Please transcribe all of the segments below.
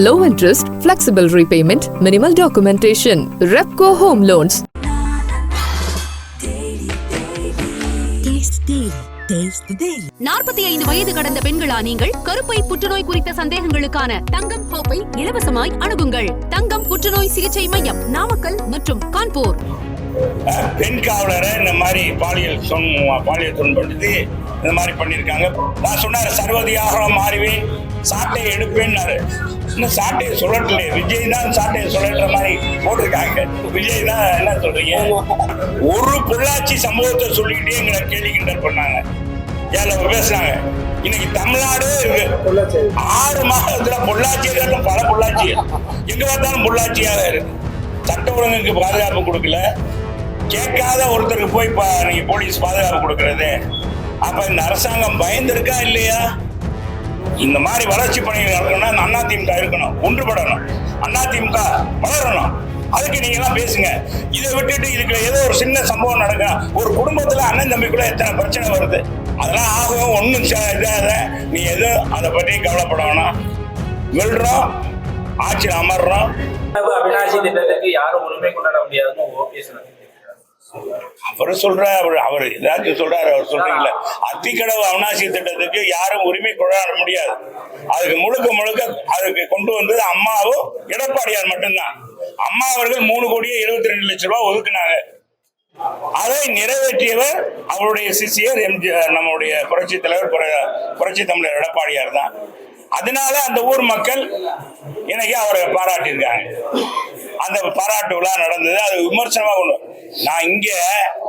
low interest, flexible repayment, minimal documentation. Repco Home Loans. Taste the Daily. 45 வயது கடந்த பெண்களா நீங்கள்? கருப்பை புற்றுநோய் குறித்த சந்தேகங்களுக்கான தங்கம் ஹோப்பை இலவசமாய் அணுகுங்கள். தங்கம் புற்றுநோய் சிகிச்சை மையம், நாமக்கல் மற்றும் கான்பூர். பெண் காவலரை இந்த மாதிரி பாலியல் துன்படுத்தி இந்த மாதிரி பண்ணியிருக்காங்க. நான் சொன்னார் சர்வதியாக மாறுவேன், சாட்டையை எடுப்பேன்னாரு. இன்னும் சாட்டையை சொல்லட்டல. விஜய் தான் சாட்டையை சொல்லற மாதிரி போட்டிருக்காங்க. விஜய் தான் என்ன சொல்றீங்க? ஒரு பொள்ளாச்சி சம்பவத்தை சொல்லிக்கிட்டே எங்களை கேள்வி கிண்டல் பண்ணாங்க. ஏழை பேசுனாங்க. இன்னைக்கு தமிழ்நாடு இருக்கு. 6 மாதத்துல பொள்ளாச்சி பல பொள்ளாச்சி எங்க பார்த்தாலும் பொள்ளாச்சியாக இருக்கு. சட்ட ஒழுங்குக்கு பாதுகாப்பு கொடுக்கல. கேட்காத ஒருத்தருக்கு போய் நீங்க போலீஸ் பாதுகாப்பு கொடுக்கறது. அப்ப இந்த அரசாங்கம் பயந்துருக்கா இல்லையா? இந்த மாதிரி வளர்ச்சி பணிகள் நடக்கணும்னா அதிமுக இருக்கணும், ஒன்றுபடணும், அதிமுக வளரணும். அதுக்கு நீங்க எல்லாம் பேசுங்க. இதை விட்டுட்டு இதுக்கு ஏதோ ஒரு சின்ன சம்பவம் நடக்கும். ஒரு குடும்பத்துல அண்ணன் தம்பிக்குள்ள எத்தனை பிரச்சனை வருது. அதெல்லாம் ஆகும். ஒன்னும் இதாத நீ எதுவும் அதை பற்றி கவலைப்படணும். வெல்றோம், ஆட்சியில் அமர்றோம். அவிநாசி திட்டத்துக்கு யாரும் உரிமை கொண்டாட முடியாதுன்னு ஓபிஎஸ் அவரு சொல்றாரு. அவர் ஏதாச்சும் சொல்றாரு. அவர் சொல்றீங்களா? அத்திக்கடவு அவிநாசி திட்டத்துக்கு யாரும் உரிமை கொண்டாட முடியாது. அதுக்கு முழுக்க அதுக்கு கொண்டு வந்தது அம்மாவும் எடப்பாடியார் மட்டும்தான். அம்மா அவர்கள் 3,72,00,000 ரூபாய் ஒதுக்குனாங்க. அதை நிறைவேற்றியவர் அவருடைய சிசியர் நம்முடைய புரட்சி தலைவர் புரட்சி தமிழர் எடப்பாடியார் தான். அதனால அந்த ஊர் மக்கள் இன்னைக்கு அவரை பாராட்டியிருக்காங்க. அந்த பாராட்டு விழா நடந்தது. அது விமர்சனமா கொண்டு நான் இங்க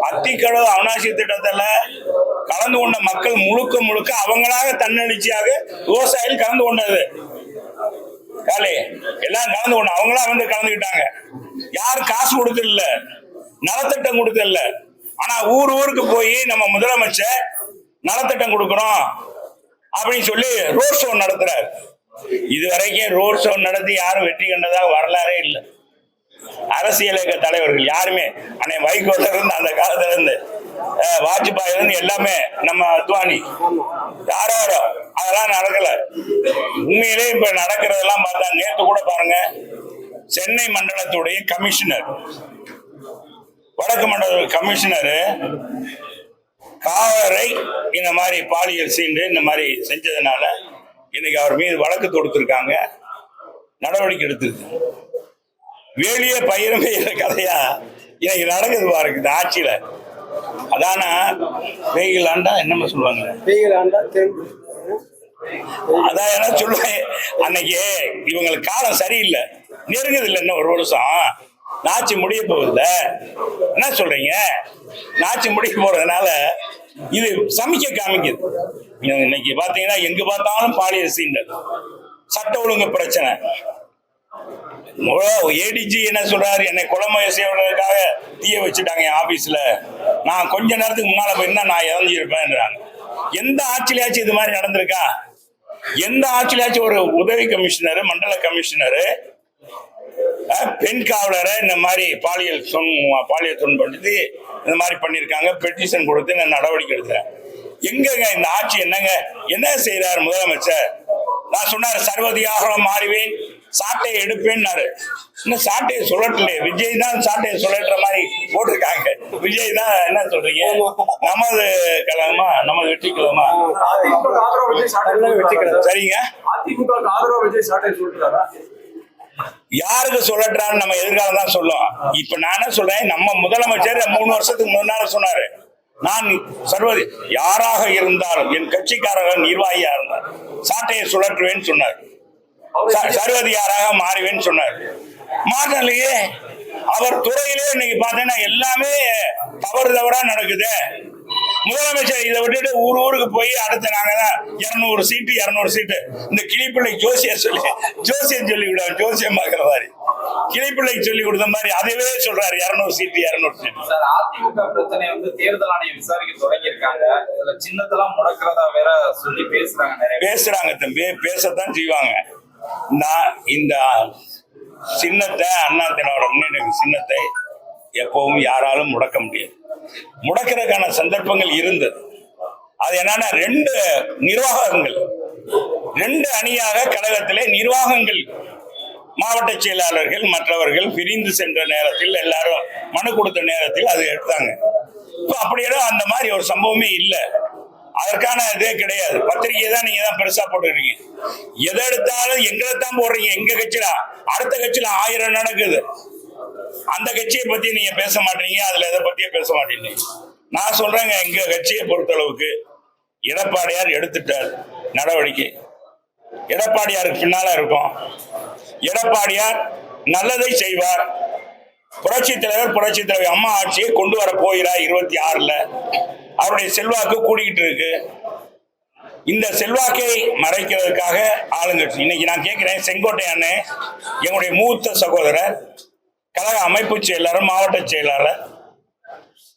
அத்திக்கடவு அவிநாசி திட்டத்துல கலந்து கொண்ட மக்கள் முழுக்க அவங்களாக தன்னெழுச்சியாக விவசாயிகள் கலந்து கொண்டது. காலே எல்லாம் கலந்து கொண்ட அவங்களா வந்து கலந்துக்கிட்டாங்க. யாரும் காசு கொடுக்கல, நலத்திட்டம் கொடுக்கல. ஆனா ஊருக்கு போய் நம்ம முதலமைச்சர் நலத்திட்டம் கொடுக்கிறோம் அப்படின்னு சொல்லி ரோட் ஷோ நடத்துறாரு. இதுவரைக்கும் ரோட் ஷோ நடத்தி யாரும் வெற்றி கண்டதாக வரலாறே இல்லை. அரசியல் இயக்க தலைவர்கள் யாருமே அன்னை வைகோல இருந்து அந்த காலத்துல இருந்து வாஜ்பாயில இருந்து எல்லாமே நம்ம அத்வானி யாரோ அதெல்லாம் நடக்கல. உண்மையிலே இப்ப நடக்கிறதெல்லாம் பார்த்தா நேற்று கூட பாருங்க, சென்னை மண்டலத்துடைய கமிஷனர், வடக்கு மண்டல கமிஷனர் காவலரை இந்த மாதிரி பாலியல் சீண்டு இந்த மாதிரி செஞ்சதுனால இன்னைக்கு அவர் மீது வழக்கு தொடுத்திருக்காங்க, நடவடிக்கை எடுத்திருக்கு. வேலிய பயிரமே கதையா இன்னைக்கு நடக்குது பாருங்க இந்த ஆட்சியில. அதான வெயில் ஆண்டா என்னமா சொல்லுவாங்க, அதான் என்ன சொல்லுவேன். அன்னைக்கு இவங்களுக்கு காலம் சரியில்லை, நெருங்குது இல்லை. இன்னும் 1 வருஷம் ஆட்சி முடிய போகுதுல. என்ன சொல்றீங்க? ஆட்சி முடிய போறதுனால இது சமிக்க காமிக்குது. இன்னைக்கு பாத்தீங்கன்னா எங்க பார்த்தாலும் பாலியல் சீண்டல், சட்ட ஒழுங்கு பிரச்சனை. ஏடிஜி என்ன சொல்றாரு? என்னை கொலை செய்வதற்காக தீய வச்சுட்டாங்க என் ஆபீஸ்ல. நான் கொஞ்ச நேரத்துக்கு முன்னால போயிருந்தா நான் இறந்திருப்பேன்றாங்க. எந்த ஆட்சியிலாச்சும் இது மாதிரி நடந்திருக்கா? எந்த ஆட்சியிலாச்சும் ஒரு உதவி கமிஷனர், மண்டல கமிஷனர் பெண் காவலரை இந்த மாதிரி பாலியல் துன்படுத்தி இந்த மாதிரி பண்ணிருக்காங்க, பெட்டிஷன் கொடுத்து நடவடிக்கை எடுக்கிறேன். எங்கங்க இந்த ஆட்சி? என்ன செய்யறாரு முதலமைச்சர்? நான் சொன்னாரு சர்வதியாக மாறுவேன், சாட்டையை எடுப்பேன்னாரு. இன்னும் சாட்டையை சொல்லட்டல. விஜய் தான் சாட்டையை சொல்லற மாதிரி போட்டிருக்காங்க. விஜய் தான் என்ன சொல்றீங்க? நமது கலமா, நமது வெற்றி கிழமா சரிங்க. யாருக்கு சொல்லட்டான்னு நம்ம எதிர்காலம் தான் சொல்லும். இப்ப நான் என்ன சொல்றேன், நம்ம முதலமைச்சர் 3 வருஷத்துக்கு முன்னால சொன்னாரு, நான் யாராக இருந்தாலும் என் கட்சிக்காரர்கள் நிர்வாகியா இருந்தார் சாட்டையை சுழற்றுவேன்னு சொன்னார், சர்வதிகாராக மாறுவேன்னு சொன்னார். மாறலையே. அவர் துறையிலே இன்னைக்கு பாத்தீங்கன்னா எல்லாமே தவறா நடக்குது. முதலமைச்சர் இதை விட்டுட்டு ஊருக்கு போய் அடுத்த நாங்க தான் 200 சீட்டு இந்த கிளிப்பிள்ளை ஜோசியம் சொல்லி விட, ஜோசியம் பார்க்கிற மாதிரி கிளிப்பிள்ளைக்கு சொல்லி கொடுத்த மாதிரி அதுவே சொல்றாரு 200 சீட்டு. அதிமுக பிரச்சனை தேர்தல் ஆணையம் விசாரிக்க தொடங்கி இருக்காங்க. இதுல சின்னத்தெல்லாம் முடக்கிறதா வேற சொல்லி பேசுறாங்க தம்பி. பேசத்தான் செய்வாங்க. இந்த சின்னத்தை, அண்ணா திராவிட முன்னேற்ற சின்னத்தை எப்பவும் யாராலும் முடக்க முடியாது. முடக்கிறதுக்கான சந்தர்ப்பங்கள் இருந்தது. அது என்னன்னா 2 நிர்வாகங்கள், 2 அணியாக கழகத்திலே நிர்வாகங்கள் மாவட்ட செயலாளர்கள் மற்றவர்கள் பிரிந்து சென்ற நேரத்தில் எல்லாரும் மனு கொடுத்த நேரத்தில் அது எடுத்தாங்க. இப்போ அப்படியே அந்த மாதிரி ஒரு சம்பவமே இல்லை. அதற்கான இதே கிடையாது. பத்திரிகை தான் நீங்க தான் பெருசா போட்டுக்கிறீங்க. எதை எடுத்தாலும் எங்களை தான் போடுறீங்க. எங்க கட்சியில அடுத்த கட்சியில 1000 நடக்குது. அந்த கட்சியை பத்தி நீங்க பேச மாட்டீங்க, அதுல எதை பத்தியே பேச மாட்டீங்க. நான் சொல்றேங்க, எங்க கட்சியை பொறுத்தளவுக்கு எடப்பாடியார் எடுத்துட்டார் நடவடிக்கை. எடப்பாடியாருக்கு பின்னால இருக்கும். எடப்பாடியார் நல்லதை செய்வார். புரட்சி தலைவர் அம்மா ஆட்சியை கொண்டு வர போகிறார் 26ல. அவருடைய செல்வாக்கு கூடிக்கிட்டு இருக்கு. இந்த செல்வாக்கை மறைக்கிறதுக்காக ஆளுங்கட்சி இன்னைக்கு நான் கேட்கிறேன், செங்கோட்டை அண்ணன் எங்களுடைய மூத்த சகோதரர், கழக அமைப்பு செயலாளர், மாவட்ட செயலாளர்,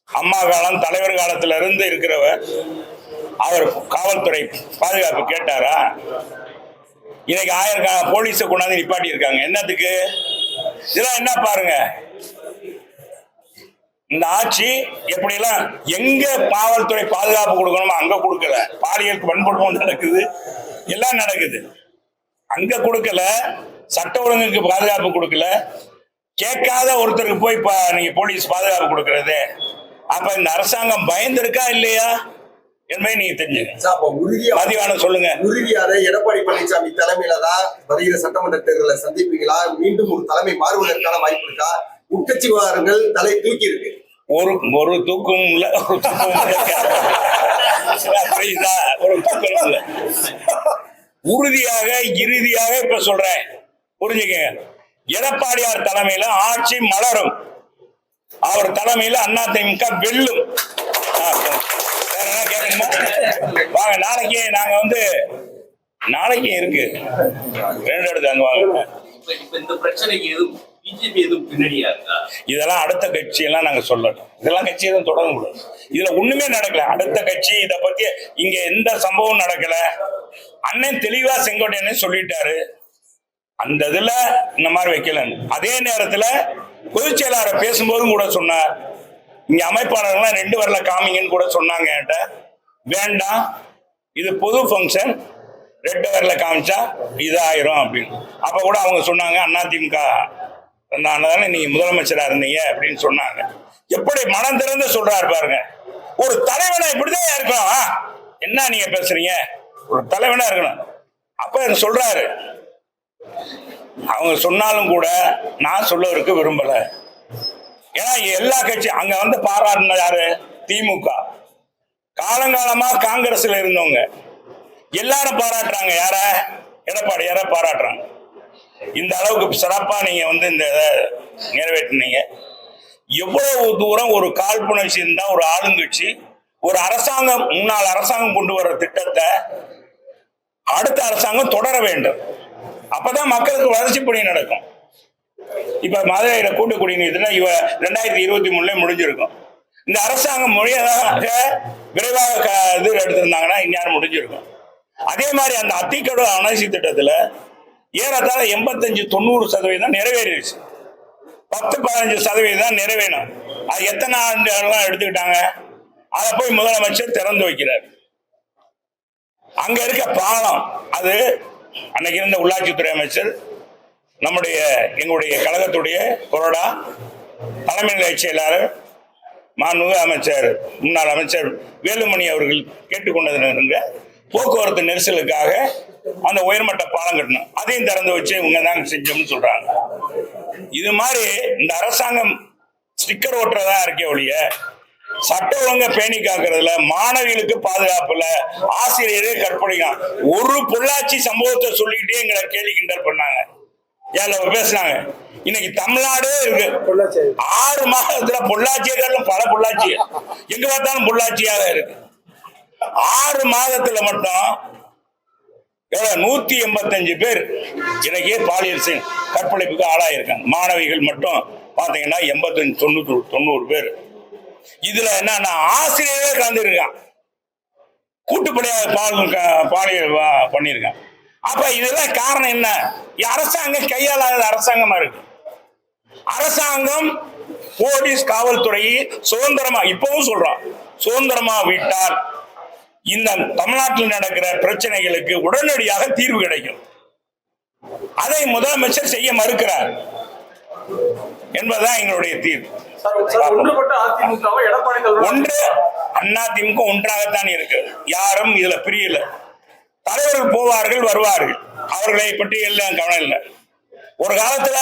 அம்மா காலம் தலைவர் காலத்துல இருந்து இருக்கிறவர், அவர் காவல்துறை பாதுகாப்பு கேட்டாரா? இன்னைக்கு 1000 போலீஸை கொண்டாந்து நிப்பாட்டி இருக்காங்க. என்னத்துக்கு? இதெல்லாம் என்ன பாருங்க, இந்த ஆட்சி எப்படிலாம் எங்க காவல்துறை பாதுகாப்பு கொடுக்கணுமோ அங்க கொடுக்கல. பாலியல் வன்கொடுமை நடக்குது, எல்லாம் நடக்குது. அங்க கொடுக்கல. சட்ட ஒழுங்குக்கு பாதுகாப்பு கொடுக்கல. கேட்காத ஒருத்தருக்கு போய் நீங்க போலீஸ் பாதுகாப்பு கொடுக்கறது. அப்ப இந்த அரசாங்கம் பயந்துருக்கா இல்லையா என்பதை நீங்க தெரிஞ்சுங்க. பதிவான சொல்லுங்க. உறுதியாக எடப்பாடி பழனிசாமி தலைமையில தான் வருகிற சட்டமன்ற தேர்தலை சந்திப்பீங்களா? மீண்டும் ஒரு தலைமை மாறுவதற்கான வாய்ப்பு இருக்கா? உட்கட்சி விவகாரங்கள் தலை தூக்கி இருக்கு. ஒரு தூக்கம் இல்ல, ஒரு தூக்கம் இல்ல. உறுதியாக இறுதியாக இப்ப சொல்றேன், புரிஞ்சுக்கங்க. எடப்பாடியார் தலைமையில ஆட்சி மலரும். அவர் தலைமையில அதிமுக வெல்லும். வாங்க, நாளைக்கு நாங்க நாளைக்கு இருக்கு 2 இடத்து அங்க வாங்க. இந்த பிரச்சனைக்கு எதுவும் பிஜேபி எதுவும் பின்னணியா இருக்கா? இதெல்லாம் அடுத்த கட்சி எல்லாம் நாங்க சொல்லணும். இதெல்லாம் கட்சி எதுவும் தொடங்க முடியாது. இதுல ஒண்ணுமே நடக்கல. அடுத்த கட்சி இத பத்தி இங்க எந்த சம்பவம் நடக்கல. அண்ணன் தெளிவா செங்கோட்டையனே சொல்லிட்டாரு, அந்த இதுல இந்த மாதிரி வைக்கல. அதே நேரத்துல பொதுச் செயலாளர் பேசும்போதும் கூட சொன்னார், இங்க அமைப்பாளர்கள்லாம் 2 வரல காமிங்கன்னு கூட சொன்னாங்க என்கிட்ட. வேண்டாம், இது பொது ஃபங்க்ஷன், 2 வரல காமிச்சா இதாயிரும் அப்படின்னு. அப்ப கூட அவங்க சொன்னாங்க, அதிமுக தானே நீங்க முதலமைச்சரா இருந்தீங்க அப்படின்னு சொன்னாங்க. எப்படி மனம் திறந்து சொல்றாரு பாருங்க. ஒரு தலைவனா இப்படிதான் இருக்கணும். என்ன நீங்க பேசுறீங்க? ஒரு தலைவனா இருக்கணும். அப்ப சொல்றாரு. அவங்க சொன்னாலும் கூட நான் சொல்லவருக்கு விரும்பல. ஏன்னா எல்லா கட்சி அங்க பாராட்டின யாரு? திமுக. காலங்காலமா காங்கிரஸ்ல இருந்தவங்க எல்லாரும் பாராட்டுறாங்க. யார? எடப்பாடியார பாராட்டுறாங்க. இந்த அளவுக்கு சிறப்பா நீங்க இந்த நிறைவேற்றினீங்க. எவ்வளவு தூரம் ஒரு காழ்ப்புணர்ச்சி இருந்தா ஒரு ஆளுங்கட்சி, ஒரு அரசாங்கம், முன்னாள் அரசாங்கம் கொண்டு வர திட்டத்தை அடுத்த அரசாங்கம் தொடர வேண்டும். அப்பதான் மக்களுக்கு வளர்ச்சி பணி நடக்கும். இப்ப மதுரையில கூட்டு குடிநீர் 2023 முடிஞ்சிருக்கும். இந்த அரசாங்கம் மொழியாக விரைவாக இது எடுத்திருந்தாங்கன்னா இந்நேரம் முடிஞ்சிருக்கும். அதே மாதிரி அந்த அத்திக்கடவு அணைச்சி திட்டத்துல ஏறத்தாழ 85-90% நிறைவேறிடுச்சு. 10-15% நிறைவேணும். அது எத்தனை ஆண்டுகள்லாம் எடுத்துக்கிட்டாங்க? அதை போய் முதலமைச்சர் திறந்து வைக்கிறார். அங்க இருக்க பாலம், அது அன்னைக்கு இருந்த உள்ளாட்சித்துறை அமைச்சர், எங்களுடைய கழகத்துடைய கொறடா தலைமை நிலைய செயலாளர் மாண்புமிகு அமைச்சர், முன்னாள் அமைச்சர் வேலுமணி அவர்கள் கேட்டுக்கொண்டதுங்க, போக்குவரத்து நெரிசலுக்காக அந்த உயர்மட்ட பாலம் கட்டணும். அதையும் திறந்து வச்சு இவங்க தான் செஞ்சோம்னு சொல்றாங்க. இது மாதிரி இந்த அரசாங்கம் ஸ்டிக்கர் ஓட்டுறதா இருக்கே ஒழிய சட்ட ஒழுங்க பேணி காக்குறதுல, மாணவிகளுக்கு பாதுகாப்பு இல்ல, ஆசிரியரே கற்பழிக்கலாம். ஒரு பொள்ளாச்சி சம்பவத்தை சொல்லிக்கிட்டே எங்களை கேலி கிண்டல் பண்ணாங்க, பேசினாங்க. இன்னைக்கு தமிழ்நாடே இருக்கு. 6 மாதத்துல பொள்ளாச்சியர்களும் பல பொள்ளாச்சி எங்க பார்த்தாலும் பொள்ளாச்சியாக இருக்கு. 6 மாதத்துல மட்டும் 185 பேர் இன்னைக்கு பாலியல் கற்பழிப்புக்கு ஆளாயிருக்காங்க. மாணவிகள் மட்டும் பாத்தீங்கன்னா 85-90 பேர். இதுல என்னன்னா ஆசிரியரே கலந்துருக்கான், கூட்டுப்படையாக பாலியல் பண்ணியிருக்கான். அப்ப இதெல்லாம் காரணம் என்ன? அரசாங்கம் கையாளாத அரசாங்கமா இருக்கு. அரசாங்கம் போலீஸ் காவல்துறையை சுதந்திரமா, இப்பவும் சொல்றோம், சுதந்திரமா விட்டால் இந்த தமிழ்நாட்டில் நடக்கிற பிரச்சனைகளுக்கு உடனடியாக தீர்வு கிடைக்கும். அதை முதலமைச்சர் செய்ய மறுக்கிறார் என்பதுதான் எங்களுடைய தீர்ப்பு. ஒன்றுபட்ட அதிமுகவை எடப்பாடி ஒன்று அதிமுக ஒன்றாகத்தான் இருக்கு. யாரும் இதுல பிரியல. தலைவர்கள் போவார்கள் வருவார்கள், அவர்களை பற்றி எல்லாம் கவனம் இல்லை. ஒரு காலத்துல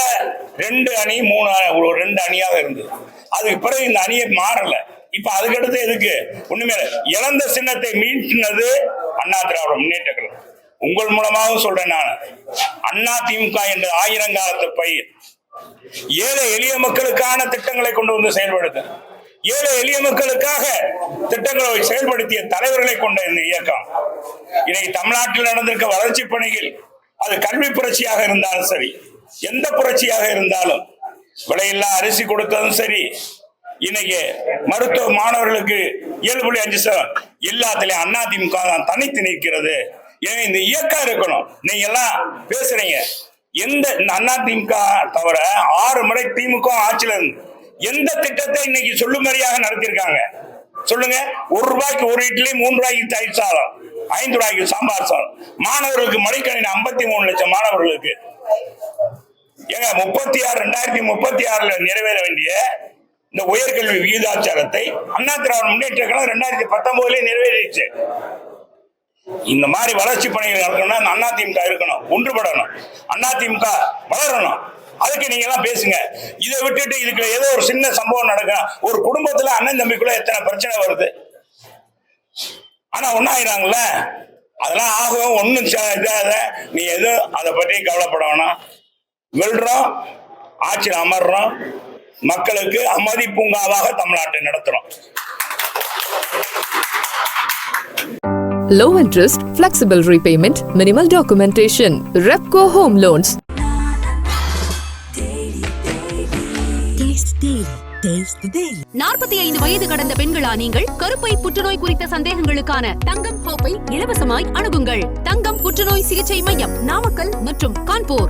2 அணி 2 அணியாக இருந்தது. அதுக்கு பிறகு இந்த அணியை மாறல. இப்ப அதுக்கடுத்து எதுக்கு ஒண்ணுமே இழந்த சின்னத்தை மீட்டினது அண்ணா திராவிட முன்னேற்ற கழகம். உங்கள் மூலமாகவும் சொல்றேன், நான் அதிமுக என்ற 1000 காலத்து பயிர் ஏழை எளிய மக்களுக்கான திட்டங்களை கொண்டு வந்து செயல்படுத்த, ஏழை எளிய மக்களுக்காக திட்டங்களை செயல்படுத்திய தலைவர்களை கொண்ட இந்த இயக்கம் இன்னைக்கு தமிழ்நாட்டில் நடந்திருக்க வளர்ச்சி பணிகள், அது கல்வி புரட்சியாக இருந்தாலும் சரி, எந்த புரட்சியாக இருந்தாலும், விலையில்லா அரிசி கொடுத்ததும் சரி, இன்னைக்கு மருத்துவ மாணவர்களுக்கு 7.5 எல்லாத்திலையும் அதிமுக தான் தனித்து நிற்கிறது. ஏன்னா இந்த இயக்கம் இருக்கணும். நீங்க எல்லாம் பேசுறீங்க, எந்த அதிமுக தவிர 6 முறை திமுக ஆட்சியில இருந்து எந்த திட்டத்தை இன்னைக்கு சொல்லுமறியாக நடத்திருக்காங்க சொல்லுங்க? 1 ரூபாய்க்கு 1 இட்லி, 3 ரூபாய்க்கு தயிர் சாதம், 5 ரூபாய்க்கு சாம்பார் சாதம், மாணவர்களுக்கு மடிக்கணினி 53 லட்சம் மாணவர்களுக்கு. ஏங்க 2036 நிறைவேற வேண்டிய இந்த உயர்கல்வி விகிதாச்சாரத்தை அண்ணா திராவிட முன்னேற்ற கழகம் 2019 நிறைவேறிச்சு. இந்த மாதிரி வளர்ச்சி பணிகள் நடக்கணும்னா அதிமுக இருக்கணும், ஒன்றுபடணும், அதிமுக வளரணும். அதுக்கு நீங்க எல்லாம் பேசுங்க. இதை விட்டுட்டு இதுக்கு ஏதோ ஒரு சின்ன சம்பவம் நடக்கும். ஒரு குடும்பத்துல அண்ணன் தம்பிக்குள்ள எத்தனை பிரச்சனை வருது, ஆனா ஒன்னாயிராங்கல்ல. அதெல்லாம் ஆகும், ஒன்னும் இதாத. நீ எதுவும் அதை பற்றி கவலைப்பட வேணாம். வெல்றோம், ஆட்சியில் அமர்றோம், மக்களுக்கு அமைதி பூங்காவாக தமிழ்நாட்டை நடத்துறோம். Low interest, flexible repayment, minimal documentation. Repco Home Loans. Taste the Daily. 45 வயது கடந்த பெண்களா நீங்கள்? கருப்பை புற்றுநோய் குறித்த சந்தேகங்களுக்கான தங்கம் ஹோப்பை இலவசமாய் அணுகுங்கள். தங்கம் புற்றுநோய் சிகிச்சை மையம், நாமக்கல் மற்றும் கான்பூர்.